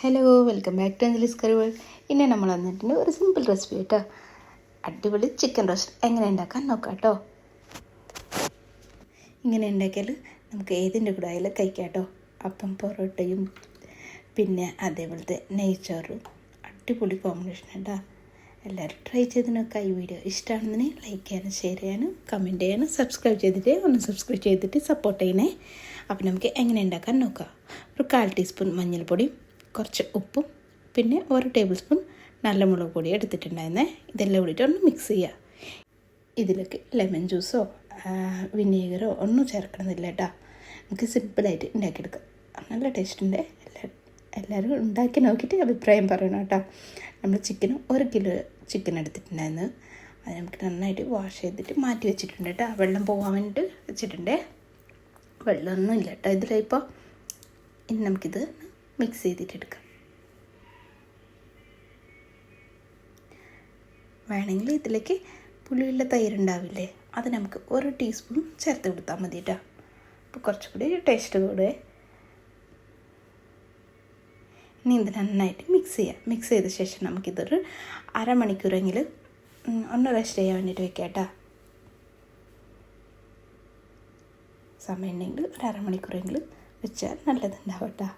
Hello, welcome back to Anjali's curry world. ഇന്ന് നമ്മൾ വന്നിട്ടുണ്ട് ഒരു സിമ്പിൾ റെസിപ്പി കേട്ടോ. അടിപൊളി ചിക്കൻ റോസ്റ്റ് എങ്ങനെ ഉണ്ടാക്കാൻ നോക്കാം കേട്ടോ. ഇങ്ങനെ ഉണ്ടാക്കിയാൽ നമുക്ക് ഏതിൻ്റെ കൂടെ ആയാലും കഴിക്കാം കേട്ടോ. അപ്പം പൊറോട്ടയും പിന്നെ അതേപോലത്തെ നെയ്ച്ചോറും അടിപൊളി കോമ്പിനേഷൻ കേട്ടോ. എല്ലാവരും ട്രൈ ചെയ്ത് നോക്കുക. ഈ വീഡിയോ ഇഷ്ടമാണെന്നുണ്ടെങ്കിൽ ലൈക്ക് ചെയ്യാനും ഷെയർ ചെയ്യാനും കമൻറ്റ് ചെയ്യാനും സബ്സ്ക്രൈബ് ചെയ്തിട്ട് സപ്പോർട്ട് ചെയ്യണേ. അപ്പം നമുക്ക് എങ്ങനെ ഉണ്ടാക്കാൻ നോക്കാം. ഒരു 1/4 ടീസ്പൂൺ മഞ്ഞൾപ്പൊടിയും കുറച്ച് ഉപ്പും പിന്നെ 1 ടേബിൾ സ്പൂൺ നല്ല മുളക് പൊടി എടുത്തിട്ടുണ്ടായിരുന്നേ. ഇതെല്ലാം കൂടിയിട്ട് ഒന്ന് മിക്സ് ചെയ്യുക. ഇതിലേക്ക് ലെമൺ ജ്യൂസോ വിനീഗറോ ഒന്നും ചേർക്കണമെന്നില്ല കേട്ടോ. നമുക്ക് സിമ്പിളായിട്ട് ഉണ്ടാക്കിയെടുക്കാം. നല്ല ടേസ്റ്റുണ്ട്. എല്ലാവരും ഉണ്ടാക്കി നോക്കിയിട്ട് അഭിപ്രായം പറയണം കേട്ടോ. നമ്മൾ 1 കിലോ ചിക്കൻ എടുത്തിട്ടുണ്ടായിരുന്നു. അത് നമുക്ക് നന്നായിട്ട് വാഷ് ചെയ്തിട്ട് മാറ്റി വെച്ചിട്ടുണ്ട് കേട്ടോ. വെള്ളം പോകാൻ വേണ്ടിയിട്ട് വെച്ചിട്ടുണ്ട്. വെള്ളമൊന്നും ഇല്ല കേട്ടോ ഇതിലിപ്പോൾ. ഇനി നമുക്കിത് മിക്സ് ചെയ്തിട്ടെടുക്കാം. വേണമെങ്കിൽ ഇതിലേക്ക് പുളിയുള്ള തൈര് ഉണ്ടാവില്ലേ, അത് നമുക്ക് 1 ടീസ്പൂൺ ചേർത്ത് കൊടുത്താൽ മതി കേട്ടോ. അപ്പോൾ കുറച്ചുകൂടി ടേസ്റ്റ് കൂടുക. ഇനി ഇത് നന്നായിട്ട് മിക്സ് ചെയ്യാം. മിക്സ് ചെയ്ത ശേഷം നമുക്കിതൊരു അരമണിക്കൂറെങ്കിലും ഒന്ന് റെസ്റ്റ് ചെയ്യാൻ വേണ്ടിയിട്ട് വെക്കാം കേട്ടോ. സമയം ഉണ്ടെങ്കിൽ ഒരു അരമണിക്കൂറെങ്കിലും വെച്ചാൽ നല്ലതുണ്ടാവും കേട്ടോ.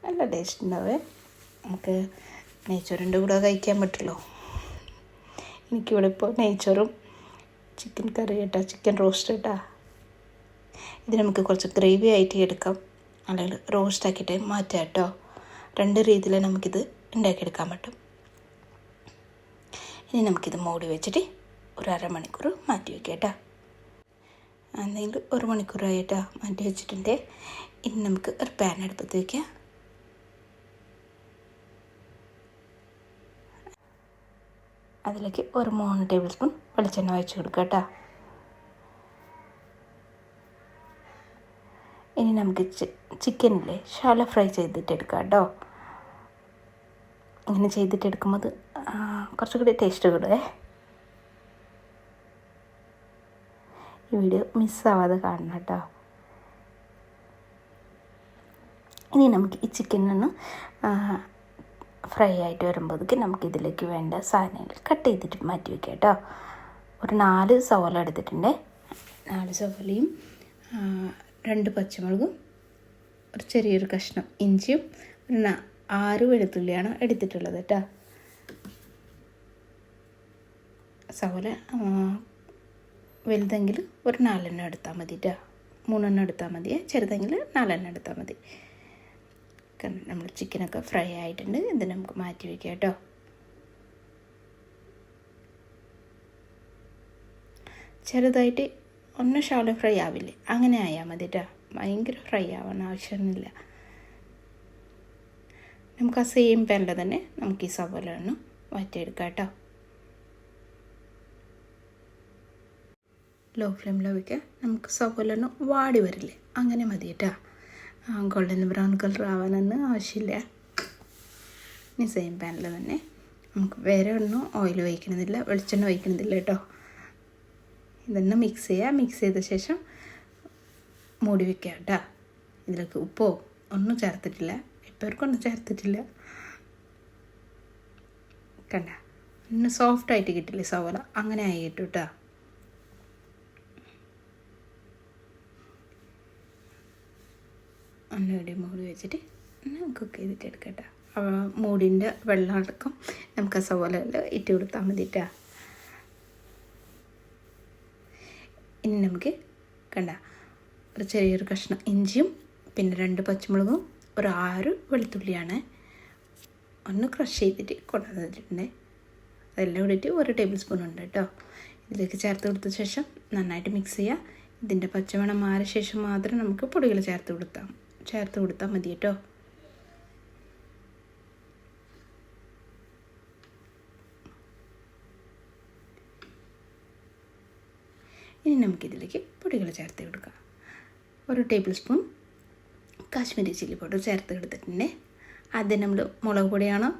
നല്ല ടേസ്റ്റ് ഉണ്ടാവേ. നമുക്ക് നെയ്ച്ചോറിൻ്റെ കൂടെ കഴിക്കാൻ പറ്റുമല്ലോ. എനിക്കിവിടെ ഇപ്പോൾ നെയ്ച്ചോറും ചിക്കൻ കറി കേട്ടോ, ചിക്കൻ റോസ്റ്റ് കേട്ടോ. ഇത് നമുക്ക് കുറച്ച് ഗ്രേവി ആയിട്ട് എടുക്കാം, അല്ലെങ്കിൽ റോസ്റ്റ് ആക്കിയിട്ട് മാറ്റാം കേട്ടോ. 2 രീതിയിൽ നമുക്കിത് ഉണ്ടാക്കിയെടുക്കാൻ പറ്റും. ഇനി നമുക്കിത് മൂടി വെച്ചിട്ട് ഒരു അരമണിക്കൂർ മാറ്റി വയ്ക്കാം കേട്ടോ. എന്തെങ്കിലും 1 മണിക്കൂറായിട്ടോ മാറ്റി വെച്ചിട്ടുണ്ട്. ഇനി നമുക്ക് ഒരു പാൻ അടുപ്പത്ത് വയ്ക്കാം. അതിലേക്ക് ഒരു 3 ടേബിൾ സ്പൂൺ വെളിച്ചെണ്ണ ഒഴിച്ച് കൊടുക്കുക കേട്ടോ. ഇനി നമുക്ക് ചിക്കനിലെ ശാലോ ഫ്രൈ ചെയ്തിട്ടെടുക്കാം കേട്ടോ. ഇങ്ങനെ ചെയ്തിട്ടെടുക്കുമ്പോൾ അത് കുറച്ചുകൂടി ടേസ്റ്റ് കൂടുവേ. ഈ വീഡിയോ മിസ്സാവാതെ കാണണം കേട്ടോ. ഇനി നമുക്ക് ഈ ചിക്കനൊന്ന് ഫ്രൈ ആയിട്ട് വരുമ്പോഴേക്ക് നമുക്കിതിലേക്ക് വേണ്ട സാധനങ്ങൾ കട്ട് ചെയ്തിട്ട് മാറ്റി വയ്ക്കാം കേട്ടോ. ഒരു 4 സവോള എടുത്തിട്ടുണ്ട്. 4 സവോളയും 2 പച്ചമുളകും ഒരു ചെറിയൊരു കഷ്ണം ഇഞ്ചിയും ഒരു 6 വെളുത്തുള്ളിയാണ് എടുത്തിട്ടുള്ളത് കേട്ടോ. സവോള വലുതെങ്കിൽ ഒരു 4 എണ്ണം എടുത്താൽ മതി കേട്ടോ. 3 എണ്ണം എടുത്താൽ മതി. ചെറുതെങ്കിൽ 4 എണ്ണം എടുത്താൽ മതി. നമ്മൾ ചിക്കനൊക്കെ ഫ്രൈ ആയിട്ടുണ്ട്. ഇത് നമുക്ക് മാറ്റി വയ്ക്കാം കേട്ടോ. ചെറുതായിട്ട് ഒന്ന് ഷാലോ ഫ്രൈ ആവില്ലേ, അങ്ങനെ ആയാൽ മതി കേട്ടോ. ഭയങ്കര ഫ്രൈ ആവാൻ ആവശ്യമൊന്നുമില്ല. നമുക്ക് ആ സെയിം പാനിൽ തന്നെ നമുക്ക് ഈ സവോള ഒന്ന് മാറ്റിയെടുക്കാം കേട്ടോ. ലോ ഫ്ലെയിമിൽ വയ്ക്കുക. നമുക്ക് സവോള ഒന്ന് വാടി വരില്ലേ, അങ്ങനെ മതി കേട്ടോ. ഗോൾഡൻ ബ്രൗൺ കളർ ആവാനൊന്നും ആവശ്യമില്ല. ഇനി സെയിം പാനിൽ തന്നെ നമുക്ക് വേറെ ഒന്നും ഓയിൽ ഒഴിക്കണമെന്നില്ല, വെളിച്ചെണ്ണ ഒഴിക്കണമെന്നില്ല കേട്ടോ. ഇതൊന്ന് മിക്സ് ചെയ്യുക. മിക്സ് ചെയ്ത ശേഷം മൂടി വയ്ക്കുക കേട്ടോ. ഇതിലേക്ക് ഉപ്പോ ഒന്നും ചേർത്തിട്ടില്ല, ഇപ്പോഴൊന്നും ചേർത്തിട്ടില്ല. കണ്ട ഒന്ന് സോഫ്റ്റായിട്ട് കിട്ടില്ലേ സവോള, അങ്ങനെ ആയി കിട്ടും കേട്ടോ. ഒന്നുകൂടി മൂടി വെച്ചിട്ട് കുക്ക് ചെയ്തിട്ട് എടുക്കട്ടെ. മൂടിൻ്റെ വെള്ളം അടക്കം നമുക്ക് ആ സവോളയെല്ലാം ഇട്ട് കൊടുത്താൽ മതി കേട്ടോ. ഇനി നമുക്ക് കണ്ട ഒരു ചെറിയൊരു കഷ്ണം ഇഞ്ചിയും പിന്നെ 2 പച്ചമുളകും ഒരു 6 വെളുത്തുള്ളിയാണ് ഒന്ന് ക്രഷ് ചെയ്തിട്ട് കൊണ്ടുവന്നിട്ടുണ്ട്. അതെല്ലാം കൂടിയിട്ട് 1 ടേബിൾ സ്പൂൺ ഉണ്ട് കേട്ടോ. ഇതിലേക്ക് ചേർത്ത് കൊടുത്ത ശേഷം നന്നായിട്ട് മിക്സ് ചെയ്യുക. ഇതിൻ്റെ പച്ചമണം മാറിയ ശേഷം മാത്രം നമുക്ക് പൊടികൾ ചേർത്ത് കൊടുത്താൽ മതി കേട്ടോ. ഇനി നമുക്കിതിലേക്ക് പൊടികൾ ചേർത്ത് കൊടുക്കാം. 1 table spoon Kashmiri chilli powder ചേർത്ത് കൊടുത്തിട്ടുണ്ട്. ആദ്യം നമ്മൾ മുളക് പൊടിയാണോ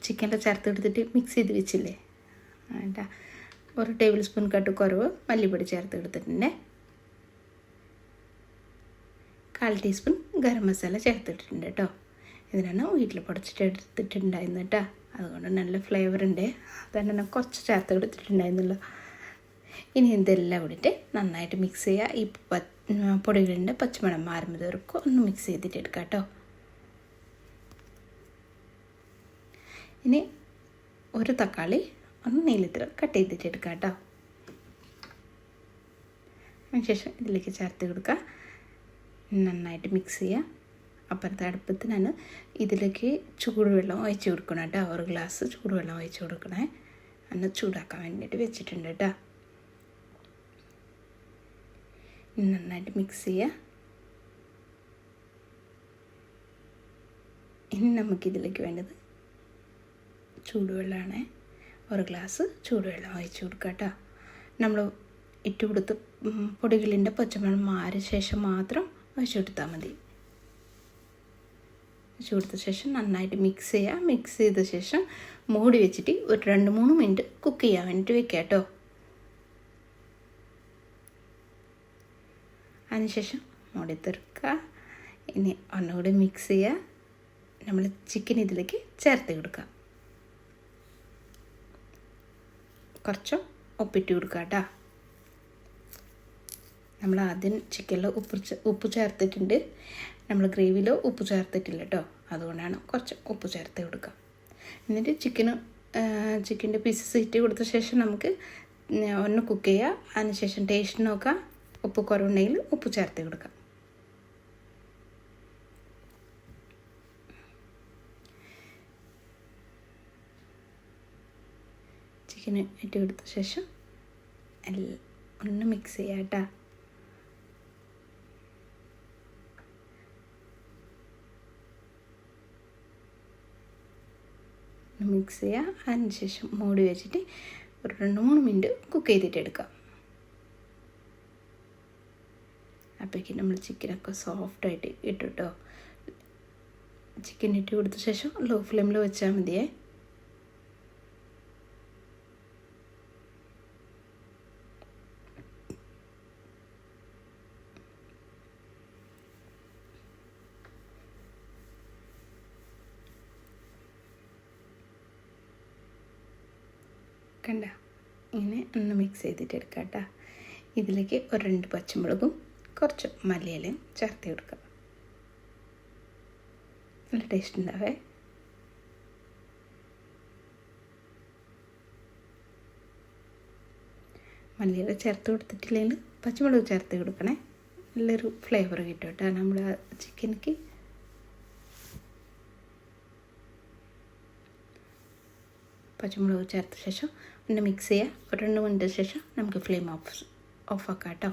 ചിക്കനിൽ ചേർത്ത് കൊടുത്തിട്ട് മിക്സ് ചെയ്ത് വെച്ചില്ലേ, 1 ടേബിൾ സ്പൂൺ കട്ട് കുറവ് മല്ലിപ്പൊടി ചേർത്ത് കൊടുത്തിട്ടുണ്ട്. 1/4 ടീസ്പൂൺ ഗരം മസാല ചേർത്തിട്ടുണ്ട് കേട്ടോ. ഇതിനാണ് വീട്ടിൽ പൊടിച്ചിട്ട് എടുത്തിട്ടുണ്ടായിരുന്നു കേട്ടോ. അതുകൊണ്ട് നല്ല ഫ്ലേവർ ഉണ്ട്. അതുകൊണ്ട് ഞാൻ കുറച്ച് ചേർത്ത് എടുത്തിട്ടുണ്ടായിരുന്നല്ലോ. ഇനി ഇതെല്ലാം കൂടിയിട്ട് നന്നായിട്ട് മിക്സ് ചെയ്യുക. ഈ പൊടികളുടെ പച്ചമണം മാറുമ്പോൾ വരെക്കും ഒന്ന് മിക്സ് ചെയ്തിട്ട് എടുക്കാം കേട്ടോ. ഇനി ഒരു തക്കാളി ഒന്ന് നീളത്തിൽ കട്ട് ചെയ്തിട്ട് എടുക്കാം കേട്ടോ. അതിനുശേഷം ഇതിലേക്ക് ചേർത്ത് കൊടുക്കുക. നന്നായിട്ട് മിക്സ് ചെയ്യുക. അപ്പുറത്തെ അടുപ്പത്തിനാണ് ഇതിലേക്ക് ചൂടുവെള്ളം ഒഴിച്ച് കൊടുക്കണം കേട്ടോ. 1 ഗ്ലാസ് ചൂടുവെള്ളം ഒഴിച്ച് കൊടുക്കണേ. അന്ന് ചൂടാക്കാൻ വേണ്ടിയിട്ട് വെച്ചിട്ടുണ്ട് കേട്ടോ. നന്നായിട്ട് മിക്സ് ചെയ്യുക. ഇനി നമുക്കിതിലേക്ക് വേണ്ടത് ചൂടുവെള്ളമാണ്. 1 ഗ്ലാസ് ചൂടുവെള്ളം ഒഴിച്ച് കൊടുക്കുക കേട്ടോ. നമ്മൾ ഇട്ട് കൊടുത്ത് പൊടികളിൻ്റെ പച്ചമണം മാറിയ ശേഷം മാത്രം ഒഴിച്ച് കൊടുത്താൽ മതി. ഒഴിച്ച് കൊടുത്ത ശേഷം നന്നായിട്ട് മിക്സ് ചെയ്യുക. മിക്സ് ചെയ്ത ശേഷം മൂടി വെച്ചിട്ട് ഒരു 2-3 മിനിറ്റ് കുക്ക് ചെയ്യാൻ വേണ്ടിയിട്ട് വെക്കുക കേട്ടോ. അതിനുശേഷം മൂടി തുറക്കുക. ഇനി ഒന്നുകൂടി മിക്സ് ചെയ്യുക. നമ്മൾ ചിക്കൻ ഇതിലേക്ക് ചേർത്ത് കൊടുക്കുക. കുറച്ച് ഉപ്പിട്ട് കൊടുക്കുക കേട്ടോ. നമ്മൾ ആദ്യം ചിക്കനിൽ ഉപ്പ് ചേർത്തിട്ടുണ്ട്. നമ്മൾ ഗ്രേവിയിൽ ഉപ്പ് ചേർത്തിട്ടില്ല കേട്ടോ. അതുകൊണ്ടാണ് കുറച്ച് ഉപ്പ് ചേർത്ത് കൊടുക്കുക. എന്നിട്ട് ചിക്കൻ്റെ പീസസ് ഇട്ട് കൊടുത്ത ശേഷം നമുക്ക് ഒന്ന് കുക്ക് ചെയ്യുക. അതിനുശേഷം ടേസ്റ്റ് നോക്കുക. ഉപ്പ് കുറവുണ്ടെങ്കിൽ ഉപ്പ് ചേർത്ത് കൊടുക്കാം. ചിക്കൻ ഇട്ട് കൊടുത്ത ശേഷം ഒന്ന് മിക്സ് ചെയ്യാം കേട്ടോ. മിക്സ് ചെയ്യുക. അതിനുശേഷം മൂടി വെച്ചിട്ട് ഒരു 2-3 മിനിറ്റ് കുക്ക് ചെയ്തിട്ട് എടുക്കാം. അപ്പോഴേക്കും നമ്മൾ ചിക്കനൊക്കെ സോഫ്റ്റായിട്ട് ഇട്ടു കേട്ടോ. ചിക്കൻ ഇട്ട് കൊടുത്ത ശേഷം ലോ ഫ്ലെയിമിൽ വെച്ചാൽ മതിയേ. കണ്ട ഇങ്ങനെ ഒന്ന് മിക്സ് ചെയ്തിട്ട് എടുക്കാം കേട്ടോ. ഇതിലേക്ക് ഒരു 2 പച്ചമുളകും കുറച്ച് മല്ലിയിലയും ചേർത്ത് കൊടുക്കുക. നല്ല ടേസ്റ്റ് ഉണ്ടാവേ. മല്ലിയില ചേർത്ത് കൊടുത്തിട്ടില്ലെങ്കിൽ പച്ചമുളക് ചേർത്ത് കൊടുക്കണേ. നല്ലൊരു ഫ്ലേവർ കിട്ടും കേട്ടോ നമ്മൾ ചിക്കനിക്ക്. പച്ചമുളക് ചേർത്ത ശേഷം ഒന്ന് മിക്സ് ചെയ്യുക. ഒരു 2 മിനിറ്റ് ശേഷം നമുക്ക് ഫ്ലെയിം ഓഫാക്കാം കേട്ടോ.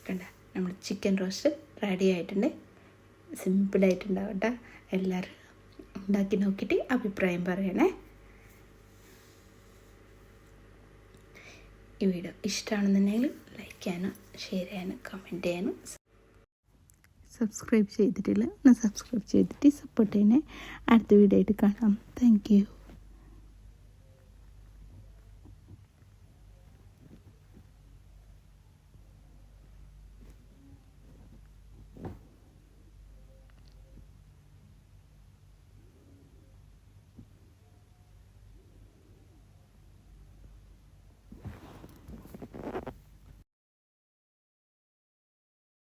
കണ്ട നമ്മൾ ചിക്കൻ റോസ്റ്റ് റെഡി ആയിട്ടുണ്ട്. സിമ്പിളായിട്ടുണ്ടാവും കേട്ടോ. എല്ലാവരും ഉണ്ടാക്കി നോക്കിയിട്ട് അഭിപ്രായം പറയണേ. ഈ വീഡിയോ ഇഷ്ടമാണെന്നുണ്ടെങ്കിൽ ലൈക്ക് ചെയ്യാനും ഷെയർ ചെയ്യാനും കമൻറ്റ് ചെയ്യാനും സബ്സ്ക്രൈബ് ചെയ്തിട്ടില്ല ഒന്ന് സബ്സ്ക്രൈബ് ചെയ്തിട്ട് സപ്പോർട്ട് ചെയ്യണേ. അടുത്ത വീഡിയോ ആയിട്ട് കാണാം. Thank you.